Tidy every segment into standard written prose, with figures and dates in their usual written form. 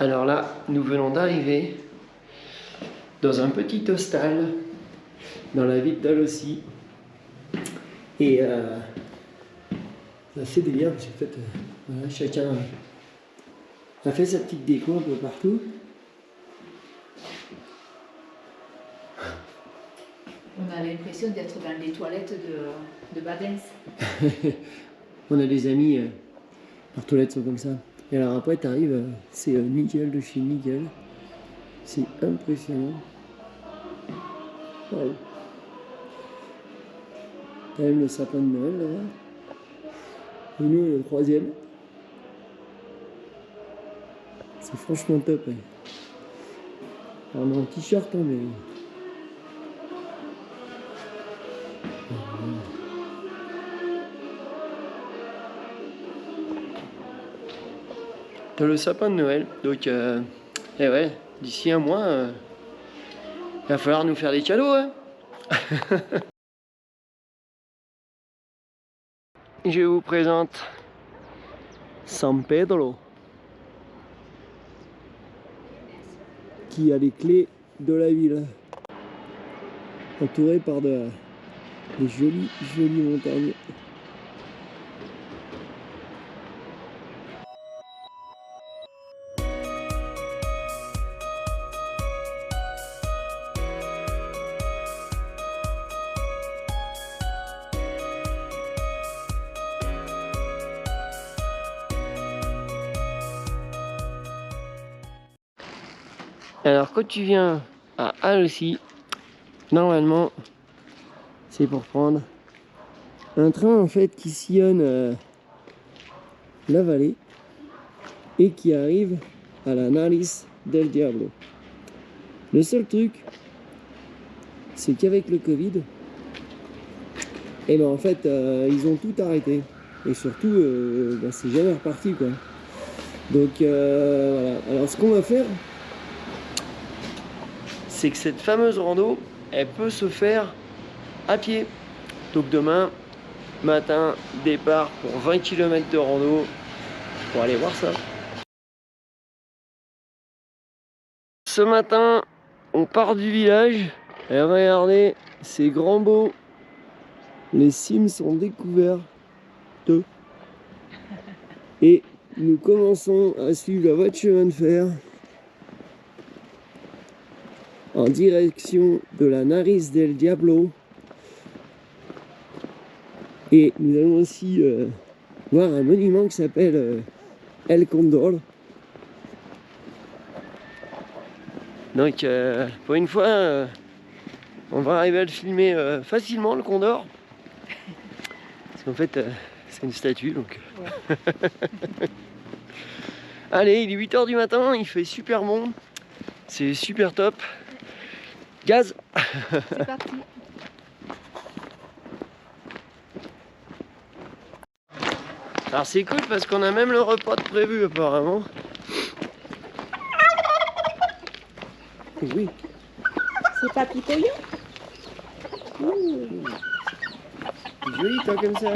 Alors là, nous venons d'arriver dans un petit hostel dans la ville d'Allossy. Et c'est assez délire parce qu'en fait, voilà, chacun a fait sa petite déco un peu partout. On a l'impression d'être dans les toilettes de Badens. On a des amis, leurs toilettes sont comme ça. Et alors après, tu arrives, c'est nickel de chez nickel. C'est impressionnant. Wow. T'as même le sapin de Noël là-bas. Et nous, le troisième. C'est franchement top. Ouais. Alors, on est en t-shirt, hein, mais. T'as le sapin de Noël, donc et ouais, d'ici un mois, il va falloir nous faire des cadeaux, hein. Je vous présente San Pedro, qui a les clés de la ville, entouré par des jolies montagnes. Alors quand tu viens à Allossy, normalement c'est pour prendre un train en fait qui sillonne la vallée et qui arrive à la Nariz del Diablo. Le seul truc, c'est qu'avec le Covid, et ben en fait ils ont tout arrêté et surtout c'est jamais reparti quoi. Donc voilà. Alors ce qu'on va faire, c'est que cette fameuse rando, elle peut se faire à pied. Donc demain matin, départ pour 20 km de rando pour aller voir ça. Ce matin, on part du village et regardez, c'est grand beau. Les cimes sont découvertes et nous commençons à suivre la voie de chemin de fer en direction de la Nariz del Diablo. Et nous allons aussi voir un monument qui s'appelle El Condor. Donc pour une fois, on va arriver à le filmer facilement, le Condor. Parce qu'en fait, c'est une statue. Donc. Ouais. Allez, il est 8 h du matin, il fait super bon. C'est super top. Gaz. C'est parti. Alors c'est cool parce qu'on a même le repas de prévu apparemment. Oui. C'est pas pitoyant. Joli toi comme ça.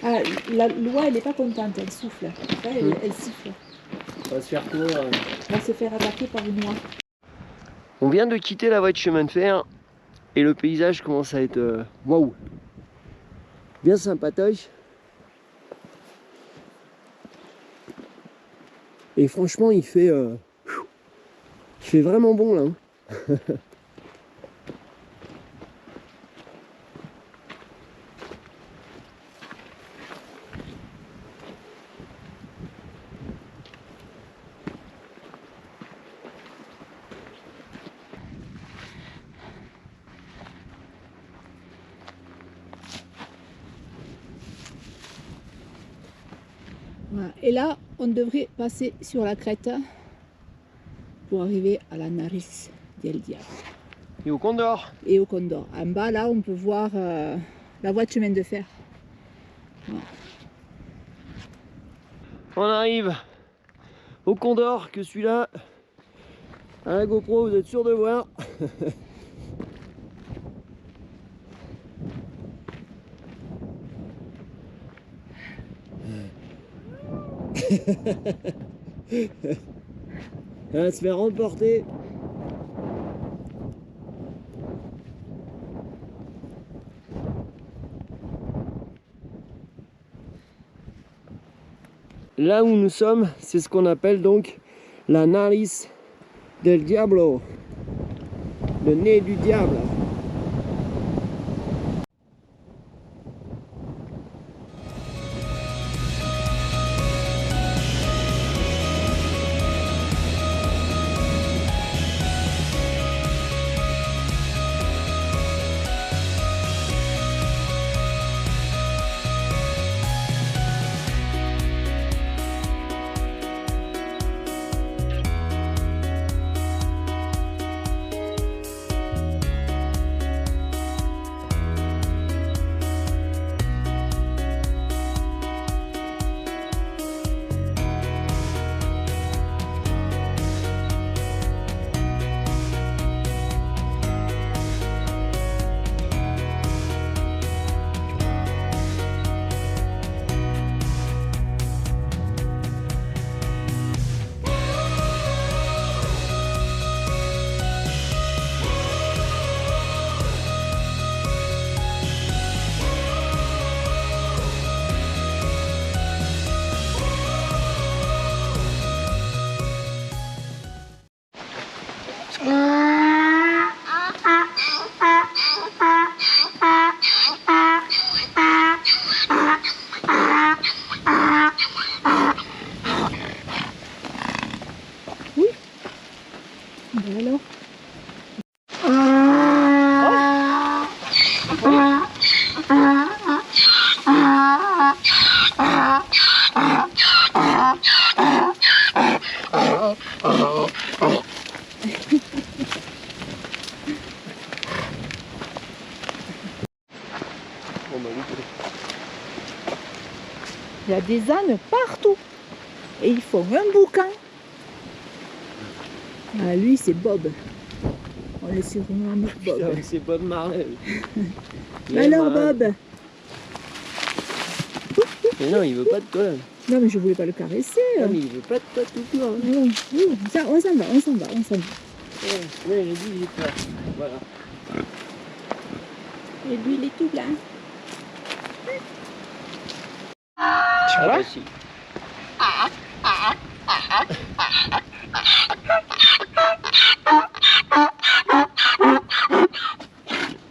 Ah, la loi elle est pas contente, elle souffle. Elle siffle. On va se faire courir. On va se faire attaquer par une oie. On vient de quitter la voie de chemin de fer et le paysage commence à être waouh, bien sympatoche. Et franchement il fait vraiment bon là. Hein. Voilà. Et là, on devrait passer sur la crête pour arriver à la Nariz del Diablo. Et au Condor. Et au Condor. En bas, là, on peut voir la voie de chemin de fer. Voilà. On arrive au Condor, que celui-là, à la GoPro, vous êtes sûr de voir. Elle va se faire remporter. Là où nous sommes, c'est ce qu'on appelle donc la nariz del diablo, le nez du diable. Alors. Il y a des ânes partout et ils font un boucan. Ah, lui c'est Bob. On le surnomme Bob. C'est Bob Marley. Alors Bob. Mais non, il veut pas de toi. Non mais je voulais pas le caresser. Non, mais il veut pas de toi tout court. Hein. Oui, oui. Ça, on s'en va, on s'en va, on s'en va. Ouais, j'ai dit j'ai peur. Voilà. Et lui il est tout blanc. Tu vois si.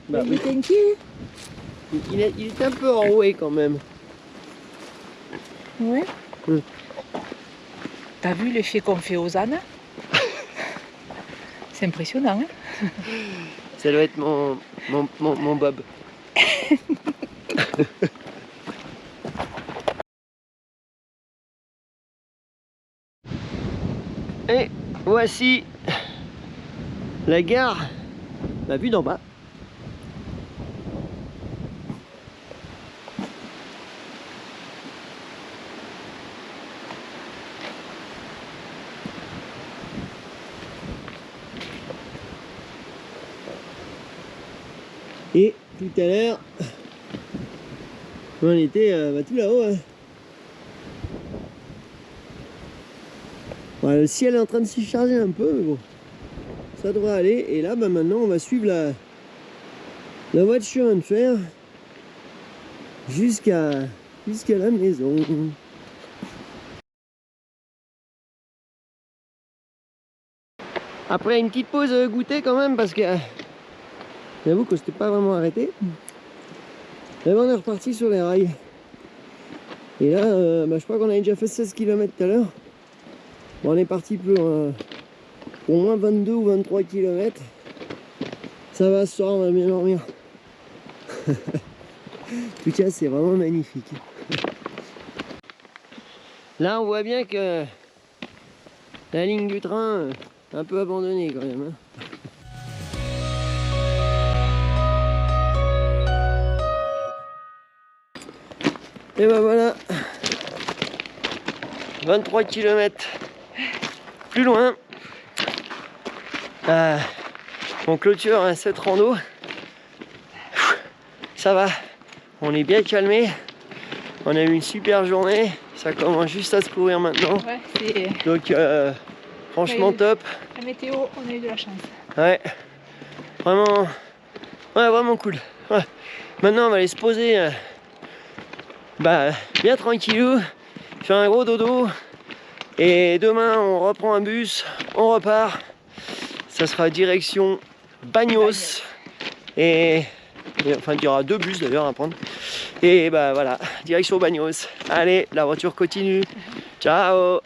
Bah, il est inquiet. Il est un peu enroué quand même. Ouais. T'as vu l'effet qu'on fait aux ânes? C'est impressionnant, hein? Ça doit être mon Bob. Et voici la gare, la vue d'en bas. Et tout à l'heure, on était tout là-haut. Hein. Bon, le ciel est en train de se charger un peu, mais bon, ça devrait aller. Et là, maintenant, on va suivre la voie de chemin de fer jusqu'à la maison. Après une petite pause goûter quand même, parce que j'avoue que c'était pas vraiment arrêté. Et ben, on est reparti sur les rails. Et là, je crois qu'on avait déjà fait 16 km tout à l'heure. Bon, on est parti pour au moins 22 ou 23 km. Ça va, ce soir, on va bien dormir. En tout cas, c'est vraiment magnifique. Là, on voit bien que la ligne du train est un peu abandonnée quand même. Hein. Et ben voilà, 23 km plus loin, on clôture cette rando. Ça va, on est bien calmé, on a eu une super journée, Ça commence juste à se couvrir maintenant. Ouais, c'est Donc franchement Ouais, top. la météo, on a eu de la chance. Ouais. Vraiment. Ouais, vraiment cool. Ouais. Maintenant on va aller se poser bien tranquillou. Faire un gros dodo. Et demain on reprend un bus. On repart. Ça sera direction Bagnos. Et enfin, il y aura 2 bus d'ailleurs à prendre. Et bah voilà, direction Bagnos. Allez, la voiture continue. Ciao.